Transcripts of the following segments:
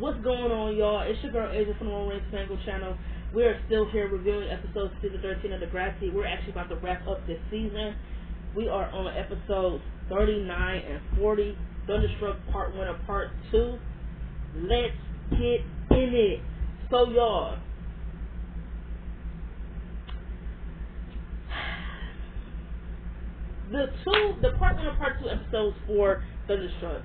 What's going on, y'all? It's your girl Asia from the One Range Tango channel. We are still here reviewing episodes season 13 of Degrassi. We're actually about to wrap up this season. We are on episodes 39 and 40, Thunderstruck Part 1 and Part 2. Let's get in it. So, y'all, the Part 1 and Part 2 episodes for Thunderstruck,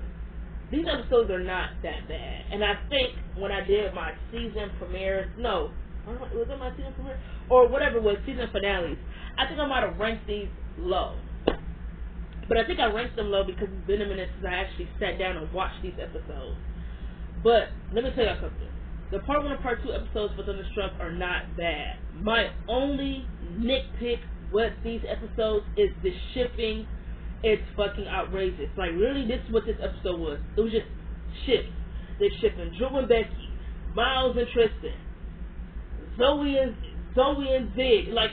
these episodes are not that bad. And I think when I did my season premiere, was it my season premiere? Or whatever it was, season finales, I think I might have ranked these low. But I think I ranked them low because it's been a minute since I actually sat down and watched these episodes. But let me tell y'all something. The Part 1 and Part 2 episodes for Thunderstruck are not bad. My only nitpick with these episodes is the shipping. It's fucking outrageous. Like, really, this is what this episode was. It was just ships. They're shipping Drew and Becky, Miles and Tristan, Zoe and Zig. Like,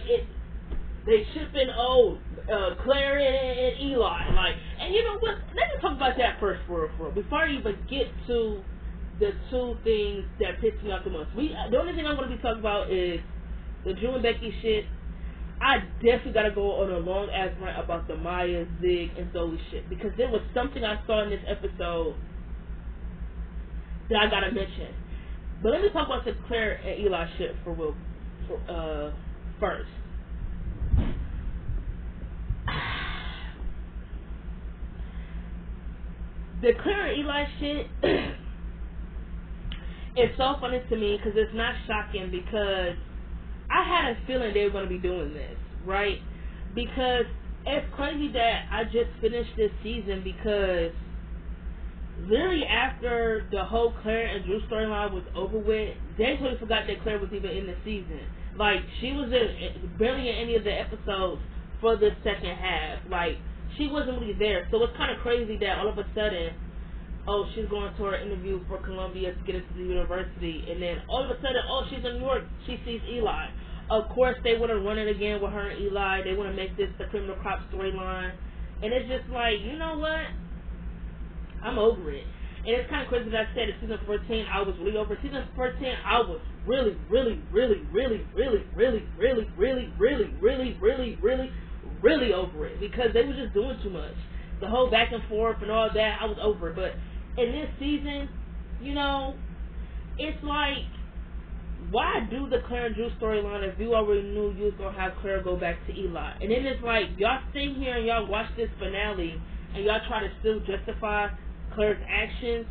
they shipping Claire and Eli. Like, and you know what? Let me talk about that first for before I even get to the two things that piss me off the most. The only thing I'm going to be talking about is the Drew and Becky shit. I definitely gotta go on a long ass rant about the Maya, Zig, and Zoe shit, because there was something I saw in this episode that I gotta mention. But let me talk about the Claire and Eli shit first. The Claire and Eli shit is so funny to me because it's not shocking, because I had a feeling they were going to be doing this, right? Because it's crazy that I just finished this season, because literally after the whole Claire and Drew storyline was over with, they totally forgot that Claire was even in the season. Like, she was barely in any of the episodes for the second half. Like, she wasn't really there. So it's kind of crazy that all of a sudden, she's going to her interview for Columbia to get into the university, and then all of a sudden, she's in New York, she sees Eli. Of course, they want to run it again with her and Eli. They want to make this the criminal cop storyline, and it's just like, you know what? I'm over it. And it's kind of crazy that I said in season 14 I was really over. Season 14 I was really over it, because they were just doing too much. The whole back and forth and all that, I was over it. But in this season, you know, it's like, why do the Claire and Drew storyline if you already knew you was going to have Claire go back to Eli? And then it's like, y'all sit here and y'all watch this finale and y'all try to still justify Claire's actions.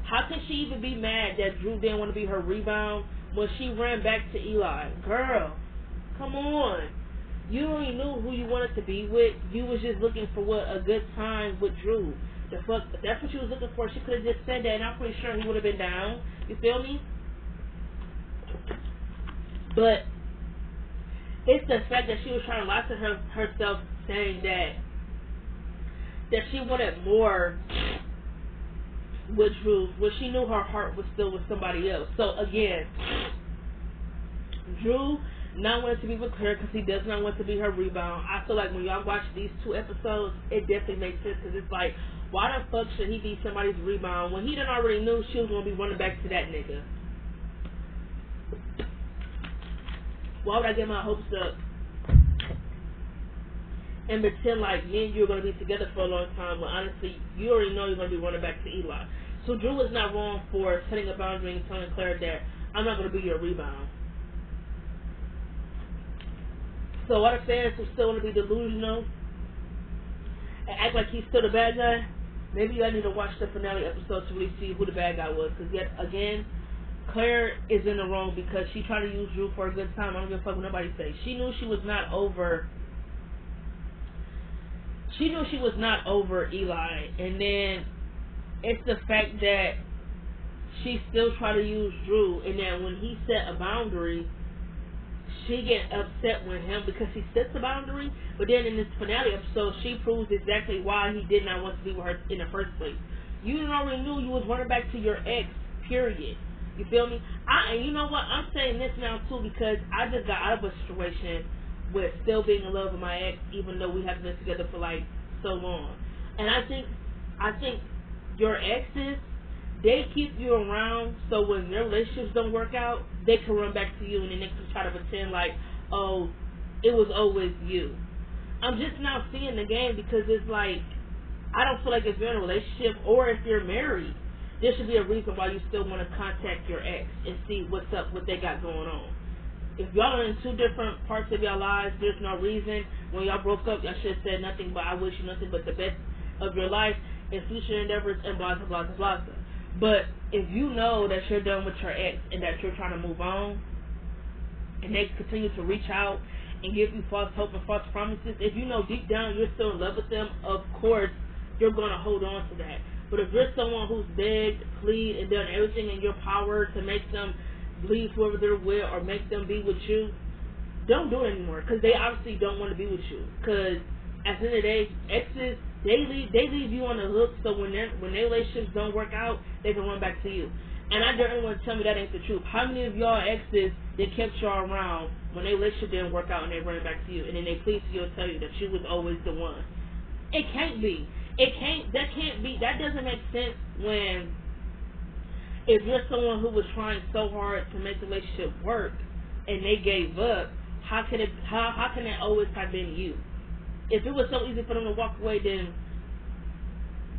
How can she even be mad that Drew didn't want to be her rebound when she ran back to Eli? Girl, come on. You already knew who you wanted to be with. You was just looking for a good time with Drew. The fuck, if that's what she was looking for, she could have just said that, and I'm pretty sure he would have been down. You feel me? But it's the fact that she was trying to lie to herself, saying that she wanted more with Drew, when she knew her heart was still with somebody else. So again, Drew not wanting to be with Claire because he does not want to be her rebound. I feel like when y'all watch these two episodes, it definitely makes sense, because it's like, why the fuck should he be somebody's rebound when he done already knew she was going to be running back to that nigga? Why would I get my hopes up and pretend like me and you are going to be together for a long time when honestly you already know you're going to be running back to Eli? So Drew is not wrong for setting a boundary and telling Claire that I'm not going to be your rebound. So all the fans who still want to be delusional and act like he's still the bad guy, maybe y'all need to watch the finale episode to really see who the bad guy was. Because yet again, Claire is in the wrong because she tried to use Drew for a good time. I don't give a fuck what nobody says. She knew she was not over. She knew she was not over Eli, and then it's the fact that she still tried to use Drew, and then when he set a boundary, she get upset with him because he sets a boundary. But then in this finale episode, she proves exactly why he did not want to be with her in the first place. You already knew you was running back to your ex, period. You feel me? And you know what? I'm saying this now too because I just got out of a situation with still being in love with my ex, even though we haven't been together for like so long. And I think your exes, they keep you around so when their relationships don't work out, they can run back to you and then they can try to pretend like, oh, it was always you. I'm just now seeing the game because it's like, I don't feel like if you're in a relationship or if you're married, there should be a reason why you still want to contact your ex and see what's up, what they got going on. If y'all are in two different parts of your lives, there's no reason. When y'all broke up, y'all should have said nothing but I wish you nothing but the best of your life and future endeavors and blah, blah, blah, blah, blah. But if you know that you're done with your ex and that you're trying to move on, and they continue to reach out and give you false hope and false promises, if you know deep down you're still in love with them, of course you're going to hold on to that. But if you're someone who's begged, plead, and done everything in your power to make them leave whoever they're with or make them be with you, don't do it anymore, because they obviously don't want to be with you. Because at the end of the day, exes, they leave you on the hook, so when their relationships don't work out, they can run back to you. And I dare anyone to tell me that ain't the truth. How many of y'all exes that kept y'all around when their relationship didn't work out and they run back to you, and then they plead to you and tell you that you was always the one? It can't be. That doesn't make sense when, if you're someone who was trying so hard to make the relationship work and they gave up, how can that always have been you? If it was so easy for them to walk away, then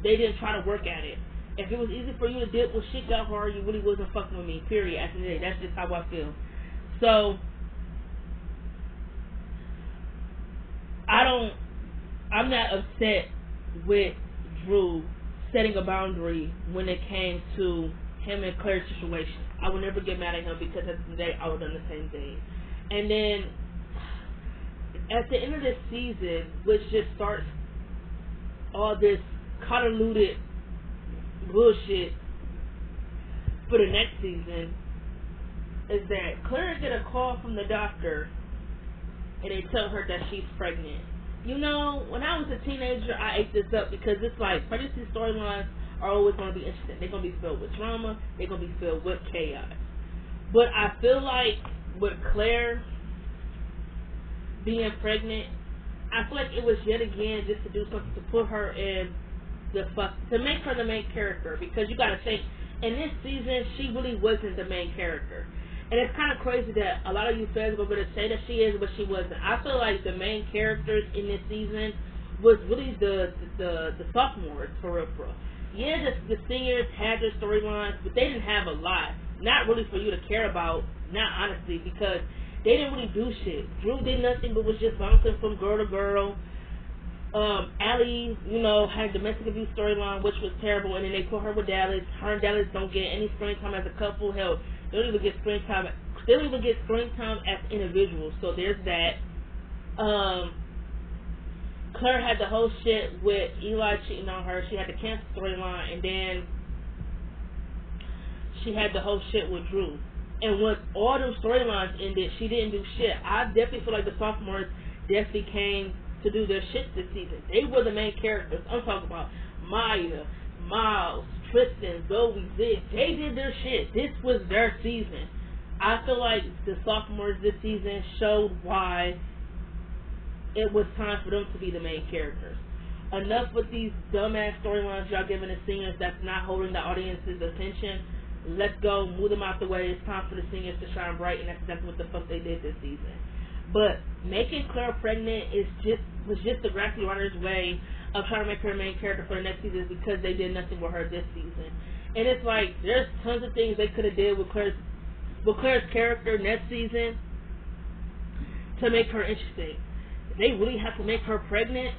they didn't try to work at it. If it was easy for you to deal with shit got hard, you really wasn't fucking with me, period. At the end of the day, that's just how I feel. So, I'm not upset with Drew setting a boundary when it came to him and Claire's situation. I would never get mad at him because at the end of the day, I would have done the same thing. And then, at the end of this season, which just starts all this convoluted bullshit for the next season, is that Claire get a call from the doctor and they tell her that she's pregnant. You know, when I was a teenager, I ate this up because it's like pregnancy storylines are always going to be interesting. They're going to be filled with drama. They're going to be filled with chaos. But I feel like with Claire being pregnant, I feel like it was yet again just to do something to put her in to make her the main character, because you gotta think, in this season she really wasn't the main character. And it's kind of crazy that a lot of you fans are going to say that she is, but she wasn't. I feel like the main characters in this season was really the sophomores, for real. Yeah, the seniors had their storylines, but they didn't have a lot. Not really for you to care about, not honestly, because they didn't really do shit. Drew did nothing but was just bouncing from girl to girl. Allie, had a domestic abuse storyline, which was terrible, and then they put her with Dallas. Her and Dallas don't get any screen time as a couple. Hell, they don't even get screen time. They don't even get screen time as individuals. So there's that. Claire had the whole shit with Eli cheating on her. She had the cancer storyline, and then she had the whole shit with Drew. And when all those storylines ended, she didn't do shit. I definitely feel like the sophomores definitely came to do their shit this season. They were the main characters. I'm talking about Maya, Miles, Tristan, Zoe, Zig. They did their shit. This was their season. I feel like the sophomores this season showed why it was time for them to be the main characters. Enough with these dumbass storylines y'all giving the seniors that's not holding the audience's attention. Let's go, move them out the way. It's time for the seniors to shine bright, and that's exactly what the fuck they did this season. But making Claire pregnant was just the Degrassi writer's way of trying to make her a main character for the next season, because they did nothing with her this season. And it's like, there's tons of things they could have did with Claire's character next season to make her interesting. Did they really have to make her pregnant?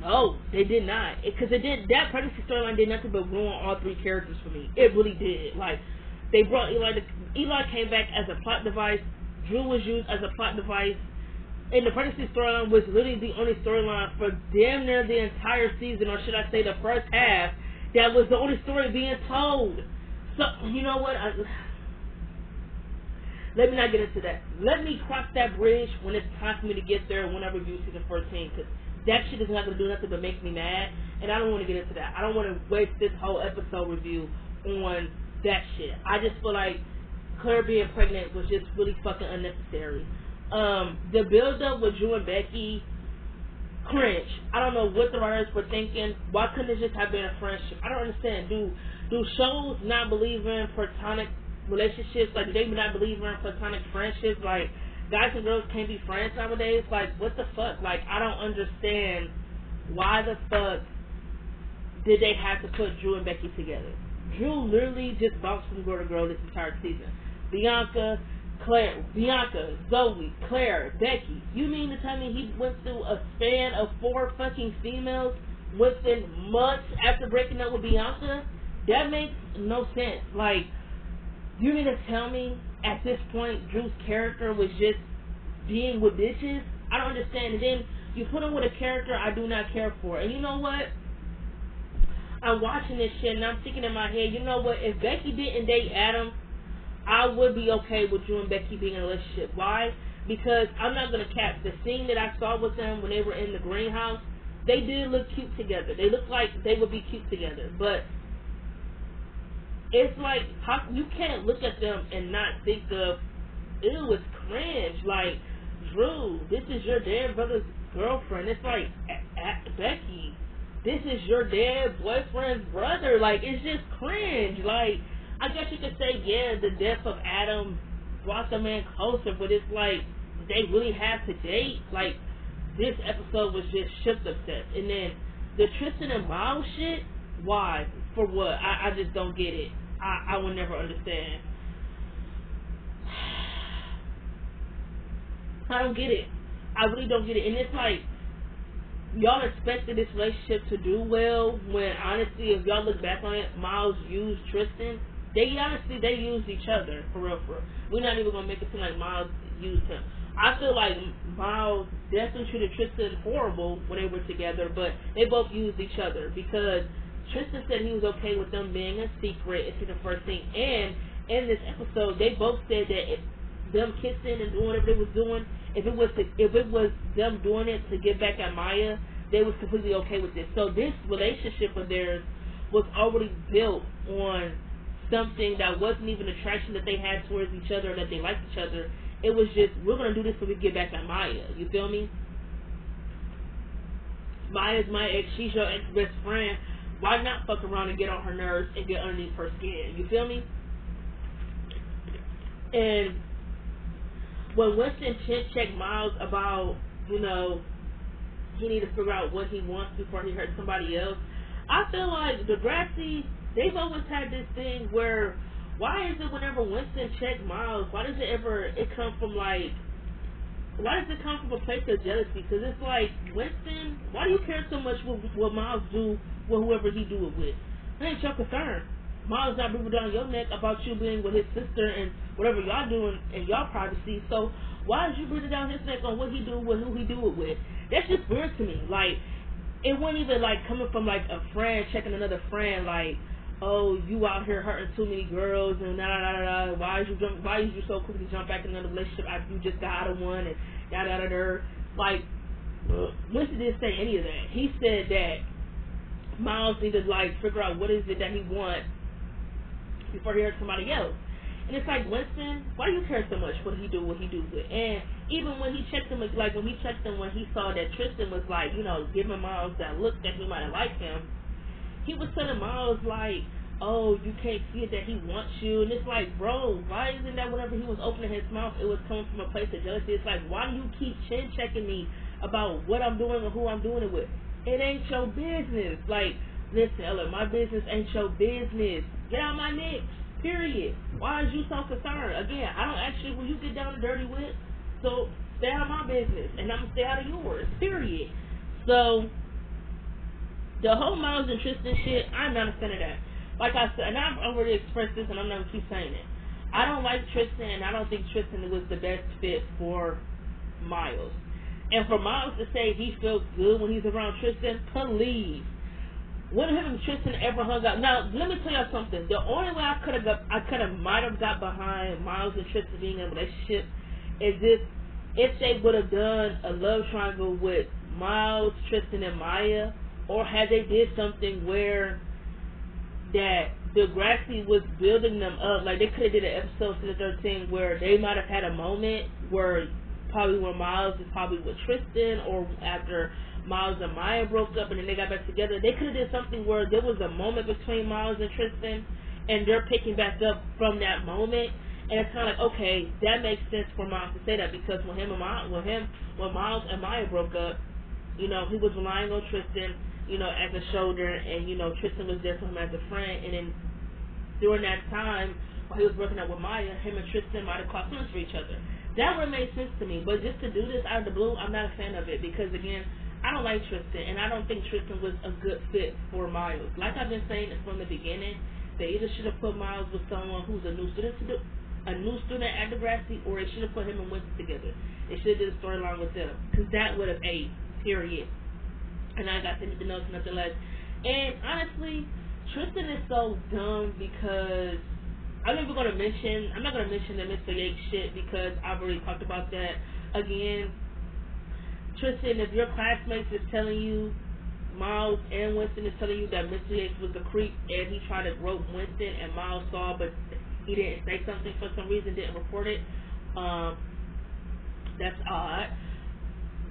No, they did not. Because that pregnancy storyline did nothing but ruin all three characters for me. It really did. Like, they brought Eli came back as a plot device. Drew was used as a plot device. And the pregnancy storyline was literally the only storyline for damn near the entire season, or should I say the first half, that was the only story being told. So, you know what? Let me not get into that. Let me cross that bridge when it's time for me to get there when I review season 14, because that shit is not going to do nothing but make me mad, and I don't want to get into that. I don't want to waste this whole episode review on that shit. I just feel like Claire being pregnant was just really fucking unnecessary. The build-up with Drew and Becky cringe. I don't know what the writers were thinking. Why couldn't it just have been a friendship? I don't understand. Do shows not believe in platonic relationships? Like, do they not believe in platonic friendships? Like, guys and girls can't be friends nowadays? Like, what the fuck? Like, I don't understand why the fuck did they have to put Drew and Becky together. Drew literally just bounced from girl to girl this entire season. Bianca, Zoe, Claire, Becky. You mean to tell me he went through a span of 4 fucking females within months after breaking up with Bianca? That makes no sense. Like, you mean to tell me at this point Drew's character was just being with bitches? I don't understand. And then you put him with a character I do not care for. And you know what? I'm watching this shit and I'm thinking in my head, you know what? If Becky didn't date Adam, I would be okay with Drew and Becky being in a relationship. Why? Because I'm not going to cap. The scene that I saw with them when they were in the greenhouse, they did look cute together. They looked like they would be cute together. But it's like, how, you can't look at them and not think of, ew, it's cringe. Like, Drew, this is your dead brother's girlfriend. It's like, Becky, this is your dead boyfriend's brother. Like, it's just cringe. Like, I guess you could say, yeah, the death of Adam brought the man closer, but it's like, they really have to date. Like, this episode was just shift obsessed. And then the Tristan and Miles shit, why? For what? I just don't get it. I will never understand. I don't get it. I really don't get it. And it's like, y'all expected this relationship to do well when, honestly, if y'all look back on it, Miles used Tristan. They used each other, for real. We're not even going to make it seem like Miles used him. I feel like Miles definitely treated Tristan horrible when they were together, but they both used each other because Tristan said he was okay with them being a secret into the first thing. And in this episode, they both said that if them kissing and doing whatever they was doing, if it was them doing it to get back at Maya, they was completely okay with this. So this relationship of theirs was already built on something that wasn't even attraction that they had towards each other, that they liked each other. It was just, we're going to do this so we get back at Maya. You feel me? Maya's my ex. She's your ex-best friend. Why not fuck around and get on her nerves and get underneath her skin? You feel me? And when Winston checked Miles about, you know, he need to figure out what he wants before he hurts somebody else, I feel like Degrassi, they've always had this thing where, why is it whenever Winston checks Miles, why does it come from a place of jealousy? Because it's like, Winston, why do you care so much what Miles do with whoever he do it with? That ain't your concern. Miles not breathing down your neck about you being with his sister and whatever y'all doing in y'all privacy. So why is you breathing down his neck on what he do with who he do it with? That's just weird to me. Like, it wasn't even like coming from like a friend checking another friend, like, oh, you out here hurting too many girls and why is you so quickly jump back in another relationship after you just got out of one and da. Like, Winston didn't say any of that. He said that Miles needed to like figure out what is it that he wants before he hurt somebody else. And it's like, Winston, why do you care so much what he do with? And even when he checked him, like when he saw that Tristan was like, you know, giving Miles that look that he might have liked him, he was telling Miles like, oh, you can't see it that he wants you. And it's like, bro, why isn't that whenever he was opening his mouth, it was coming from a place of jealousy? It's like, why do you keep chin checking me about what I'm doing or who I'm doing it with? It ain't your business. Like, listen, Ella, my business ain't your business. Get out my neck. Period. Why is you so concerned? Again, I don't actually, when you get down and dirty with, so stay out of my business, and I'm going to stay out of yours. Period. So, the whole Miles and Tristan shit, I'm not a fan of that. Like I said, and I've already expressed this, and I'm not going to keep saying it. I don't like Tristan, and I don't think Tristan was the best fit for Miles. And for Miles to say he feels good when he's around Tristan, please. When him and Tristan ever hung out? Now, let me tell y'all something. The only way I might have got behind Miles and Tristan being in a relationship is if they would have done a love triangle with Miles, Tristan, and Maya, or had they did something where that Degrassi was building them up. Like, they could have did an episode to the 13 where they might have had a moment where Miles is probably with Tristan, or after Miles and Maya broke up and then they got back together. They could have did something where there was a moment between Miles and Tristan, and they're picking back up from that moment. And it's kind of like, okay, that makes sense for Miles to say that, because when Miles and Maya broke up, he was relying on Tristan, as a shoulder, and Tristan was there for him as a friend. And then during that time, while he was working out with Maya, him and Tristan might have caught feelings for each other. That would have made sense to me. But just to do this out of the blue, I'm not a fan of it, because again, I don't like Tristan, and I don't think Tristan was a good fit for Miles. Like I've been saying from the beginning, they either should have put Miles with someone who's a new student at Degrassi, or they should have put him and Winston together. They should have did a storyline with them, because that would have aged, period. And I got anything else, nothing less. And honestly, Tristan is so dumb, because I'm not going to mention the Mr. Yates shit, because I've already talked about that. Again, Tristan, if your classmates is telling you, Miles and Winston is telling you that Mr. Yates was a creep and he tried to rope Winston and Miles saw, but he didn't say something for some reason, didn't report it, that's odd.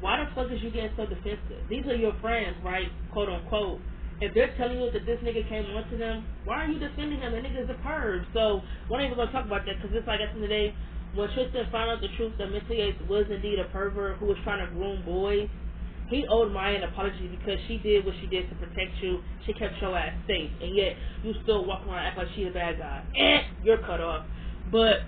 Why the fuck is you getting so defensive? These are your friends, right? Quote unquote. If they're telling you that this nigga came on to them, why are you defending him? The nigga's a perv. So we're not even going to talk about that, because it's like at the end of the day, when Tristan found out the truth that Mr. Yates was indeed a pervert who was trying to groom boys, he owed Maya an apology, because she did what she did to protect you. She kept your ass safe, and yet you still walk around and act like she's a bad guy. You're cut off. But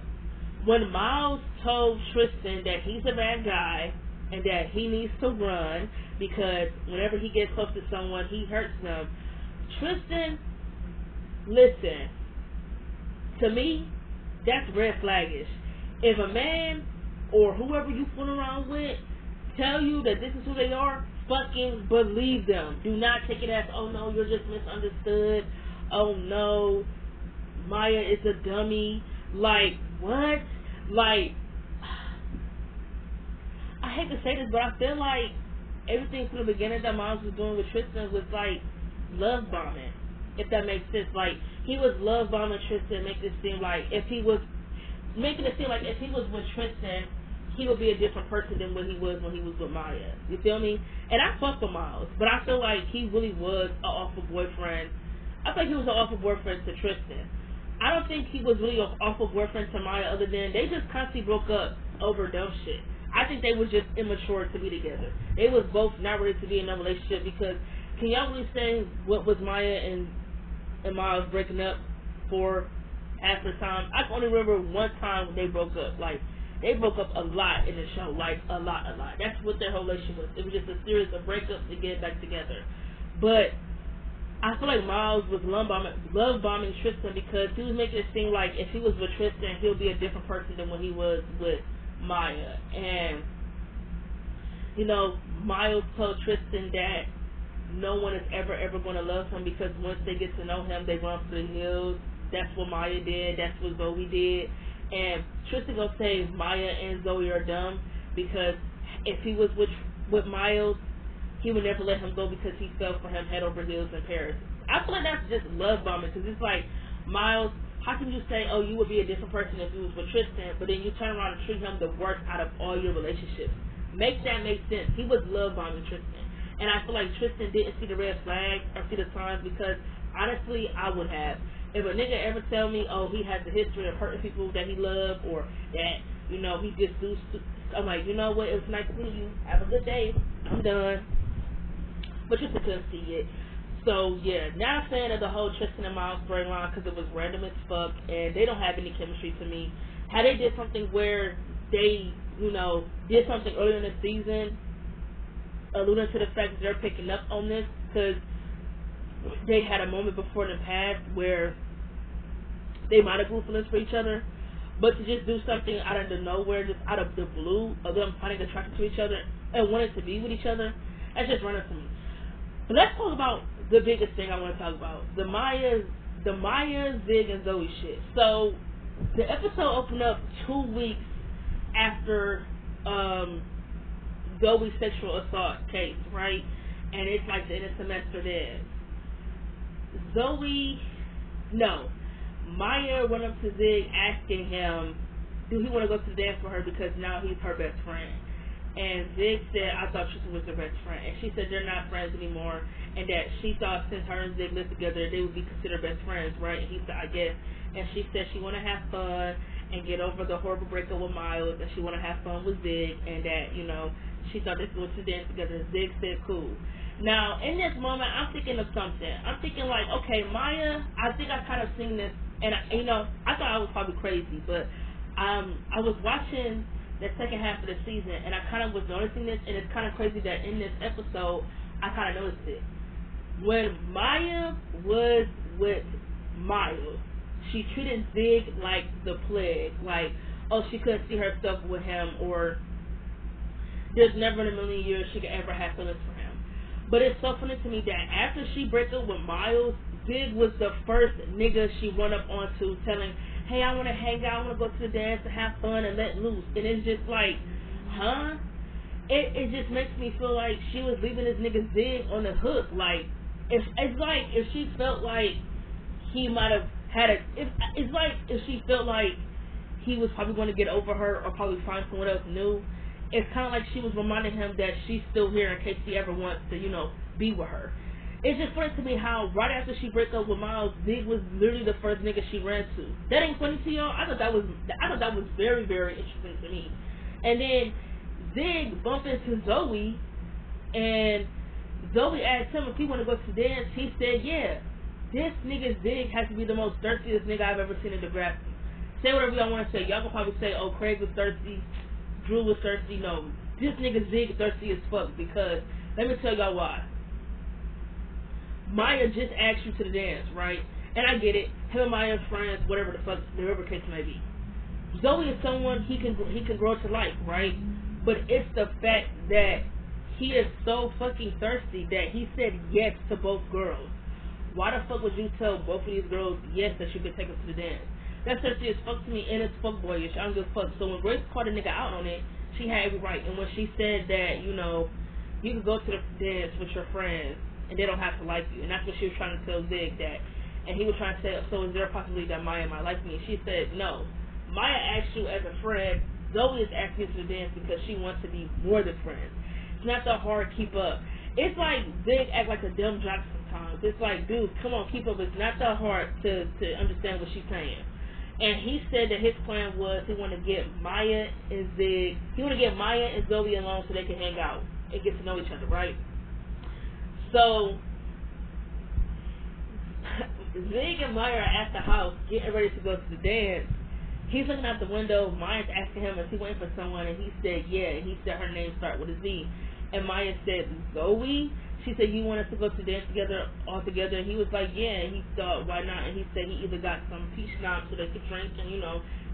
when Miles told Tristan that he's a bad guy and that he needs to run because whenever he gets close to someone, he hurts them, Tristan, listen, to me, that's red flaggish. If a man or whoever you fool around with tell you that this is who they are, fucking believe them. Do not take it as, oh no, you're just misunderstood. Oh no, Maya is a dummy. Like, what? Like, I hate to say this, but I feel like everything from the beginning that Miles was doing with Tristan was like love bombing, if that makes sense. Like, he was love bombing Tristan, making it seem like if he was with Tristan, he would be a different person than what he was when he was with Maya. You feel me? And I fuck with Miles, but I feel like he really was an awful boyfriend. I think he was an awful boyfriend to Tristan. I don't think he was really an awful boyfriend to Maya, other than they just constantly broke up over dumb shit. I think they were just immature to be together. They was both not ready to be in a relationship, because can y'all really say what was Maya and Miles breaking up for half the time? I can only remember one time when they broke up. Like, they broke up a lot in the show, like a lot. That's what their whole relationship was. It was just a series of breakups to get back together. But I feel like Miles was love bombing Tristan, because he was making it seem like if he was with Tristan, he'll be a different person than when he was with Maya. And Miles told Tristan that no one is ever going to love him, because once they get to know him, they run for the hills. That's what Maya did. That's what Zoe did. And Tristan gonna say Maya and Zoe are dumb, because if he was with Miles, he would never let him go, because he fell for him head over heels in Paris. I feel like that's just love bombing, because it's like, Miles, how can you say, oh, you would be a different person if you was with Tristan, but then you turn around and treat him the worst out of all your relationships? Make that make sense. He was love bombing Tristan. And I feel like Tristan didn't see the red flag or see the signs, because honestly, I would have. If a nigga ever tell me, oh, he has a history of hurting people that he loved, or that, he just do, I'm like, you know what, it was nice to meet you. Have a good day. I'm done. But Tristan couldn't see it. So, yeah, not a fan of the whole Tristan and Miles storyline, because it was random as fuck, and they don't have any chemistry to me. How they did something where they, did something earlier in the season, alluding to the fact that they're picking up on this, because they had a moment before in the past where they might have grew feelings for each other, but to just do something out of the nowhere, just out of the blue, of them finding attracted to each other and wanting to be with each other, that's just running for me. But let's talk about the biggest thing I want to talk about, the Maya, Zig, and Zoe shit. So the episode opened up 2 weeks after Zoe's sexual assault case, right? And it's like the end of semester there. Maya went up to Zig asking him, do he want to go to the dance with her, because now he's her best friend. And Zig said, I thought Tristan was their best friend. And she said they're not friends anymore. And that she thought since her and Zig lived together, they would be considered best friends, right? And he said, I guess. And she said she want to have fun and get over the horrible breakup with Miles. And she want to have fun with Zig. And that, she thought they would sit dance together. And Zig said, cool. Now, in this moment, I'm thinking of something. I'm thinking like, okay, Maya, I think I kind of seen this. And, I thought I was probably crazy. But I was watching the second half of the season, and I kind of was noticing this, and it's kind of crazy that in this episode, I kind of noticed it. When Maya was with Miles, she treated Zig like the plague, like, oh, she couldn't see herself with him, or there's never in a million years she could ever have feelings for him. But it's so funny to me that after she broke up with Miles, Zig was the first nigga she run up onto telling, hey, I want to hang out, I want to go to the dance and have fun and let loose. And it's just like, huh? It just makes me feel like she was leaving this nigga Zig on the hook. Like, if she felt like he might have had it's like if she felt like he was probably going to get over her or probably find someone else new. It's kind of like she was reminding him that she's still here in case he ever wants to, be with her. It's just funny to me how right after she break up with Miles, Zig was literally the first nigga she ran to. That ain't funny to y'all? I thought that was very, very interesting to me. And then Zig bumped into Zoe, and Zoe asked him if he want to go to the dance. He said, yeah. This nigga Zig has to be the most thirstiest nigga I've ever seen in Degrassi. Say whatever y'all want to say. Y'all can probably say, oh, Craig was thirsty, Drew was thirsty. No, this nigga Zig thirsty as fuck, because let me tell y'all why. Maya just asked you to the dance, right? And I get it. Him and Maya are friends, whatever the case may be. Zoe is someone he can grow to like, right? But it's the fact that he is so fucking thirsty that he said yes to both girls. Why the fuck would you tell both of these girls yes that you could take them to the dance? That's thirsty as fuck to me, and it's fuck boyish. I don't give a fuck. So when Grace called a nigga out on it, she had every right. And when she said that, you can go to the dance with your friends and they don't have to like you. And that's what she was trying to tell Zig that. And he was trying to say, so is there a possibility that Maya might like me? And she said, no. Maya asked you as a friend. Zoe is asking you to dance because she wants to be more than friends. It's not that hard to keep up. It's like Zig act like a dumb jock sometimes. It's like, dude, come on, keep up. It's not that hard to understand what she's saying. And he said that his plan was he wanted to get Maya and Zig. He wanted to get Maya and Zoe alone so they can hang out and get to know each other, right? So Zig and Maya are at the house getting ready to go to the dance. He's looking out the window. Maya's asking him if he waiting for someone, and he said yeah. And he said her name starts with a Z. And Maya said Zoe. She said you want us to go to dance together all together. And he was like yeah. And he thought why not? And he said he either got some peach schnapps so they could drink and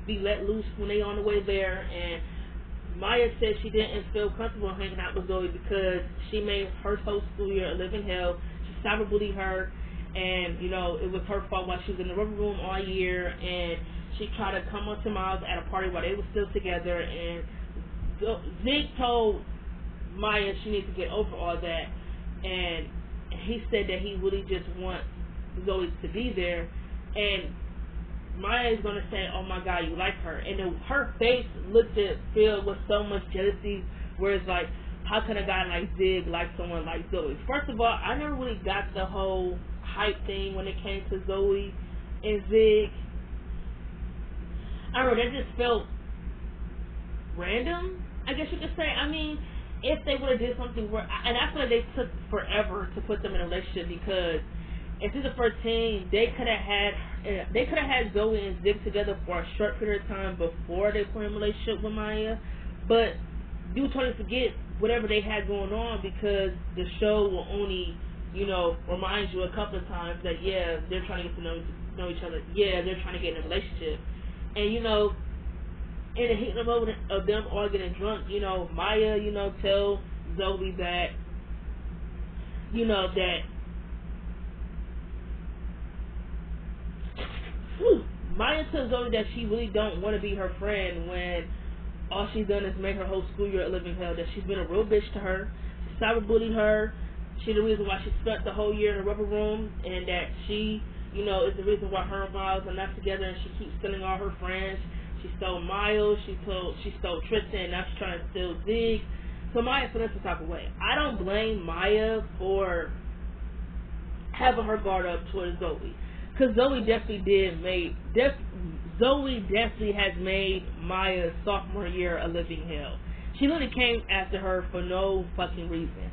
be let loose when they on the way there. And Maya said she didn't feel comfortable hanging out with Zoe because she made her whole school year a living hell. She cyberbullied her, and it was her fault while she was in the rubber room all year. And she tried to come up to Miles at a party while they were still together. And Zig told Maya she needs to get over all that. And he said that he really just wants Zoe to be there. And Maya is going to say, oh my God, you like her. And then her face filled with so much jealousy, where it's like, how can a guy like Zig like someone like Zoe? First of all, I never really got the whole hype thing when it came to Zoe and Zig. I don't know, that just felt random, I guess you could say. I mean, if they would have did something where, and I feel like they took forever to put them in a relationship, because if this is the first team, they could have had Zoe and Zig together for a short period of time before they put in a relationship with Maya. But you totally forget whatever they had going on, because the show will only, remind you a couple of times that yeah, they're trying to get to know each other. Yeah, they're trying to get in a relationship. And in the heat of the moment of them all getting drunk, Maya, tell Zoe that, that Maya tells Zoe that she really don't want to be her friend when all she's done is make her whole school year a living hell. That she's been a real bitch to her. She cyberbullied her. She's the reason why she spent the whole year in the rubber room, and that she, is the reason why her and Miles are not together, and she keeps stealing all her friends. She stole Miles. She stole Tristan, and now she's trying to steal Zig. So Maya feels some type of way. I don't blame Maya for having her guard up towards Zoe, because Zoe definitely has made Maya's sophomore year a living hell. She literally came after her for no fucking reason.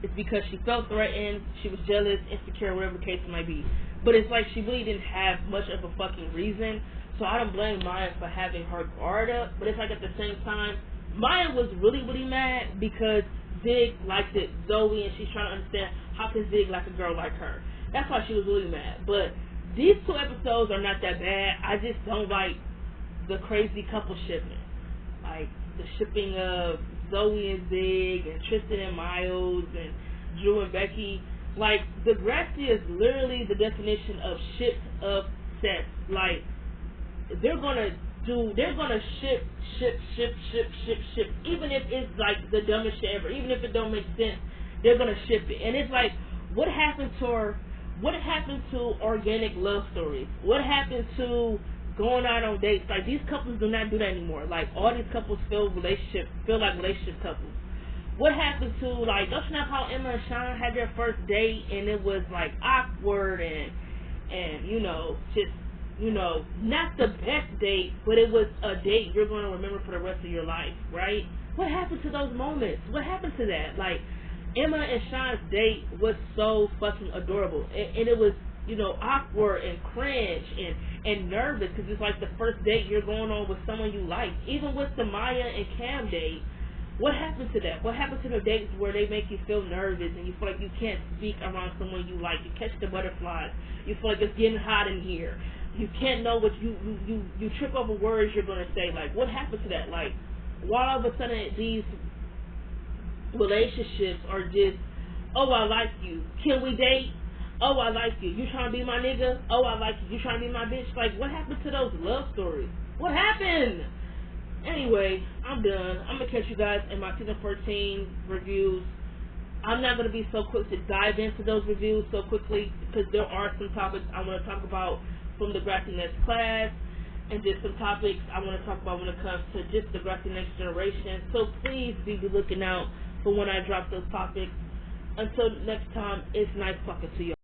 It's because she felt threatened, she was jealous, insecure, whatever the case might be. But it's like she really didn't have much of a fucking reason. So I don't blame Maya for having her guard up. But it's like at the same time, Maya was really, really mad because Zig liked it, Zoe, and she's trying to understand how can Zig like a girl like her. That's why she was really mad. But these 2 episodes are not that bad. I just don't like the crazy couple shipping. Like the shipping of Zoe and Zig and Tristan and Miles and Drew and Becky. Like Degrassi is literally the definition of ship obsessed. Like they're gonna ship, even if it's like the dumbest shit ever, even if it don't make sense, they're gonna ship it. And it's like, what happened to organic love stories? What happened to going out on dates? Like these couples do not do that anymore. Like all these couples feel like relationship couples. What happened to, like, don't you know how Emma and Sean had their first date and it was like awkward and just not the best date, but it was a date you're going to remember for the rest of your life, right? What happened to those moments? What happened to that? Like Emma and Sean's date was so fucking adorable, and it was awkward and cringe and nervous because it's like the first date you're going on with someone you like. Even with the Maya and Cam date, what happened to that? What happened to the dates where they make you feel nervous and you feel like you can't speak around someone you like? You catch the butterflies. You feel like it's getting hot in here. You can't know what you trip over words you're gonna say. Like, what happened to that? Like, why all of a sudden these relationships are just, oh, I like you. Can we date? Oh, I like you. You trying to be my nigga? Oh, I like you. You trying to be my bitch? Like, what happened to those love stories? What happened? Anyway, I'm done. I'm going to catch you guys in my season 14 reviews. I'm not going to be so quick to dive into those reviews so quickly because there are some topics I want to talk about from the Degrassi Next class and just some topics I want to talk about when it comes to just the Degrassi Next generation. So please be looking out for when I drop those topics. Until next time, it's nice talking to you.